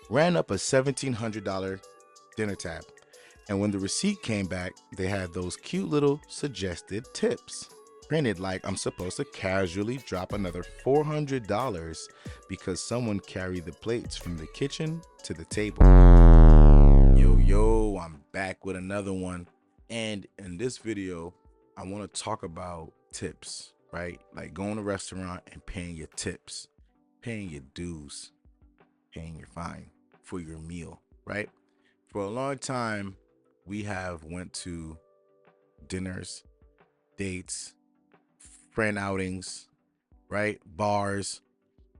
ran up a $1,700 dinner tab. And when the receipt came back, they had those cute little suggested tips printed like I'm supposed to casually drop another $400 because someone carried the plates from the kitchen to the table. Yo, I'm back with another one. And in this video, I want to talk about tips, right? Like going to a restaurant and paying your tips, paying your dues, paying your fine for your meal, right? For a long time, we have went to dinners, dates, friend outings, right? Bars.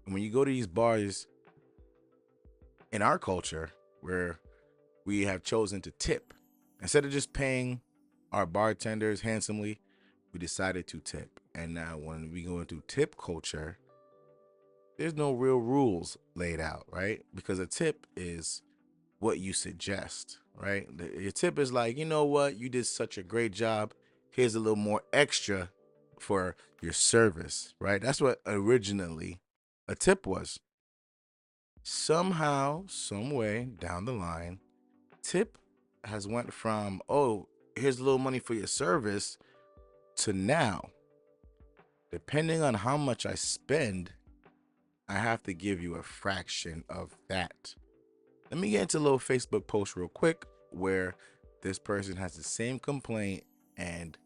And when you go to these bars in our culture where we have chosen to tip, instead of just paying our bartenders handsomely, we decided to tip. And now when we go into tip culture, there's no real rules laid out, right? Because a tip is what you suggest, right? Your tip is like, you know what, you did such a great job. Here's a little more extra for your service, right? That's what originally a tip was. Somehow, some way down the line, tip has went from, oh, here's a little money for your service, to now, depending on how much I spend, I have to give you a fraction of that. Let me get into a little Facebook post real quick where this person has the same complaint, and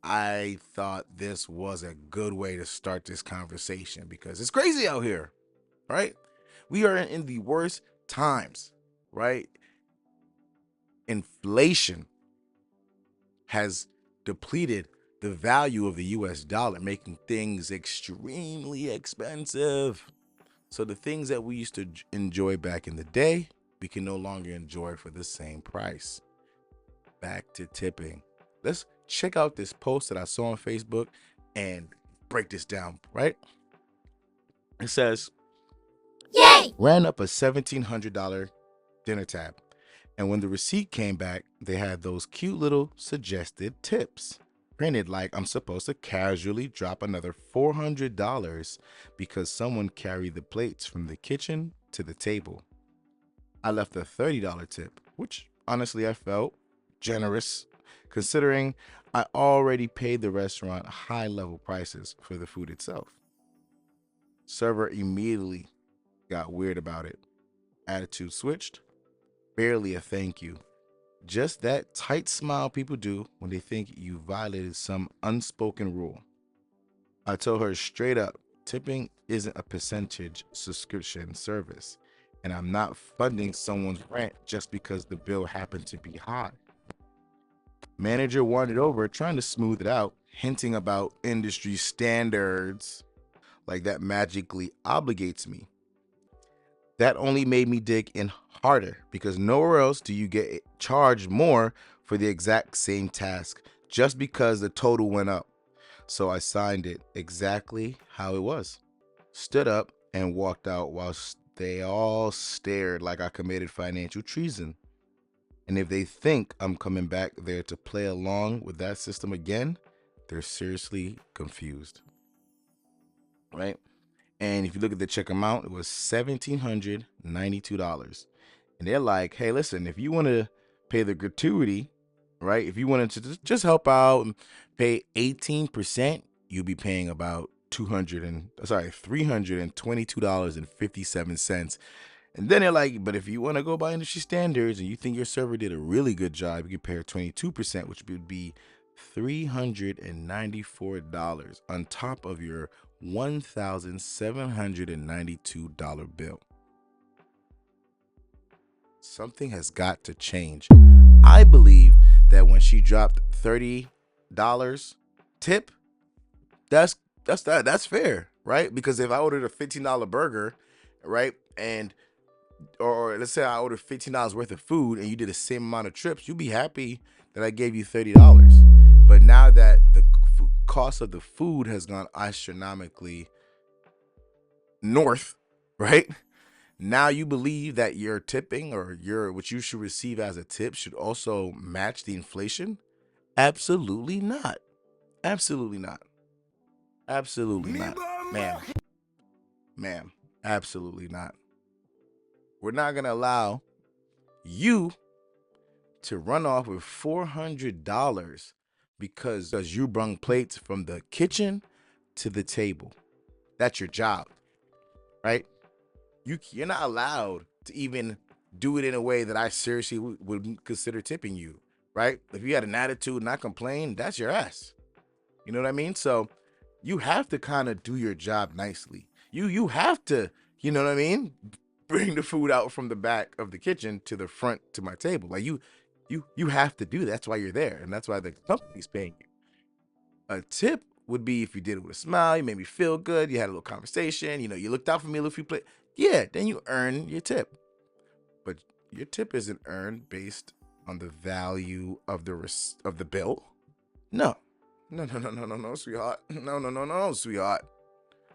I thought this was a good way to start this conversation because it's crazy out here, right? We are in the worst times, right? Inflation has depleted the value of the US dollar, making things extremely expensive. So the things that we used to enjoy back in the day, we can no longer enjoy for the same price. Back to tipping. Let's check out this post that I saw on Facebook and break this down, right? It says, Yay! ran up a $1,700 dinner tab. And when the receipt came back, they had those cute little suggested tips printed like I'm supposed to casually drop another $400 because someone carried the plates from the kitchen to the table. I left a $30 tip, which honestly I felt generous considering I already paid the restaurant high level prices for the food itself. Server immediately got weird about it. Attitude switched. Barely a thank you. Just that tight smile people do when they think you violated some unspoken rule. I told her straight up, tipping isn't a percentage subscription service, and I'm not funding someone's rent just because the bill happened to be high. Manager wandered over, trying to smooth it out, hinting about industry standards, like that magically obligates me. That only made me dig in harder because nowhere else do you get charged more for the exact same task just because the total went up. So I signed it exactly how it was. Stood up and walked out while they all stared like I committed financial treason. And if they think I'm coming back there to play along with that system again, they're seriously confused. Right? And if you look at the check amount, it was $1,792. And they're like, hey, listen, if you want to pay the gratuity, right? If you wanted to just help out and pay 18%, you'll be paying about $322.57. And then they're like, but if you want to go by industry standards and you think your server did a really good job, you can pay 22%, which would be $394 on top of your $1,792 bill. Something has got to change. I believe that when she dropped $30 tip, that's that's fair, right? Because if I ordered a $15 burger, right, and or let's say I ordered $15 worth of food and you did the same amount of trips, you'd be happy that I gave you $30. But now that the cost of the food has gone astronomically north, right? Now you believe that your tipping or your what you should receive as a tip should also match the inflation? Absolutely not. Absolutely not. Absolutely not. Ma'am. Ma'am. Absolutely not. We're not going to allow you to run off with $400 because you brung plates from the kitchen to the table. That's your job, right? You're not allowed to even do it in a way that I seriously would consider tipping you, right? If you had an attitude and not complain, that's your ass. You know what I mean? So you have to kind of do your job nicely. You have to, you know what I mean? Bring the food out from the back of the kitchen to the front to my table. Like you have to do that. That's why you're there, and that's why the company's paying you. A tip would be if you did it with a smile, you made me feel good, you had a little conversation, you looked out for me a little few play. Yeah, then you earn your tip. But your tip isn't earned based on the value of the bill. No. No, sweetheart. No, sweetheart.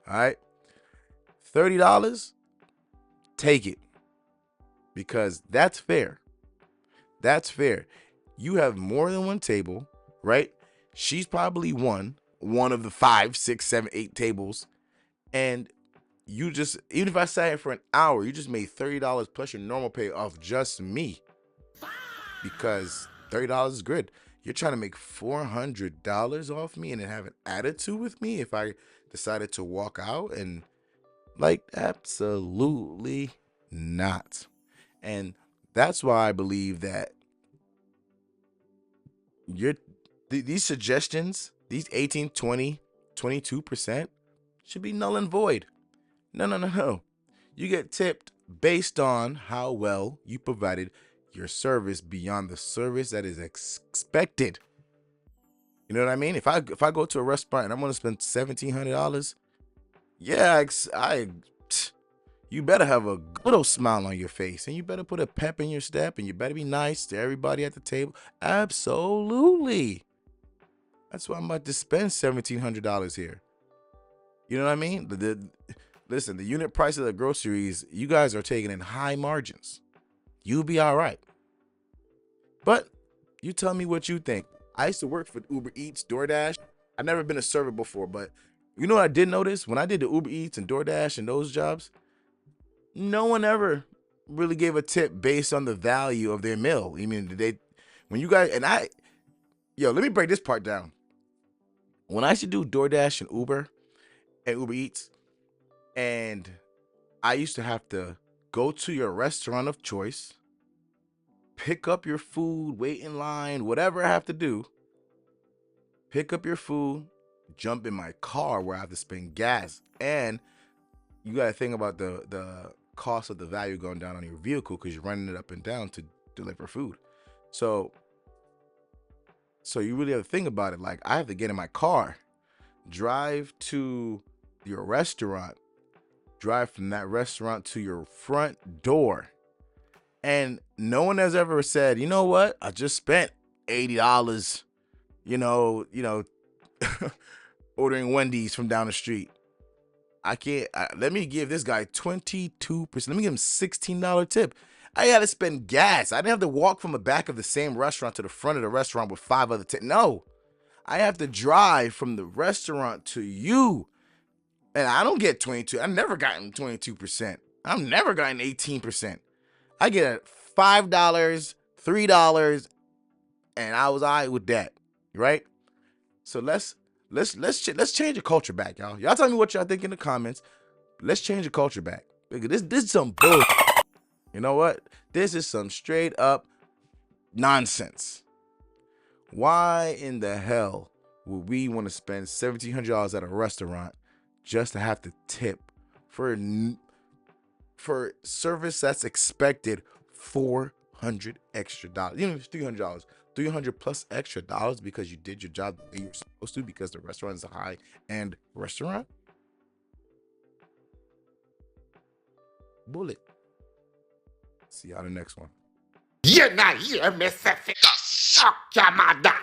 All right. $30, take it. Because that's fair. That's fair. You have more than one table, right? She's probably one of the 5, 6, 7, 8 tables. And you just, even if I sat here for an hour, you just made $30 plus your normal pay off just me. Because $30 is good. You're trying to make $400 off me and then have an attitude with me if I decided to walk out, and like, absolutely not. And that's why I believe that these suggestions, these 18, 20, 22% should be null and void. No. You get tipped based on how well you provided your service beyond the service that is expected. You know what I mean? If I go to a restaurant and I'm gonna spend $1,700, yeah, you better have a good old smile on your face, and you better put a pep in your step, and you better be nice to everybody at the table. Absolutely. That's why I'm about to spend $1,700 here. You know what I mean? Listen, the unit price of the groceries, you guys are taking in high margins. You'll be all right. But you tell me what you think. I used to work for Uber Eats, DoorDash. I've never been a server before, but you know what I did notice? When I did the Uber Eats and DoorDash and those jobs, no one ever really gave a tip based on the value of their meal. I mean, when you guys, let me break this part down. When I used to do DoorDash and Uber Eats, and I used to have to go to your restaurant of choice, pick up your food, wait in line, whatever I have to do, pick up your food, jump in my car where I have to spend gas. And you got to think about the cost of the value going down on your vehicle because you're running it up and down to deliver food. So you really have to think about it. Like, I have to get in my car, drive to your restaurant, drive from that restaurant to your front door. And no one has ever said, you know what? I just spent $80, ordering Wendy's from down the street. Let me give this guy 22%. Let me give him $16 tip. I had to spend gas. I didn't have to walk from the back of the same restaurant to the front of the restaurant with 5 other tips. No, I have to drive from the restaurant to you. And I don't get 22. I've never gotten 22%. I've never gotten 18%. I get $5, $3, and I was all right with that, right? So let's change the culture back, y'all. Y'all tell me what y'all think in the comments. Let's change the culture back. This is some bull. You know what? This is some straight up nonsense. Why in the hell would we want to spend $1,700 at a restaurant just to have to tip for service that's expected $400 extra dollars? Even if it's $300, $300 plus extra dollars because you did your job the way you're supposed to because the restaurant is a high-end restaurant? Bullet. See y'all in the next one. You're not here, Mississippi. Suck your mother.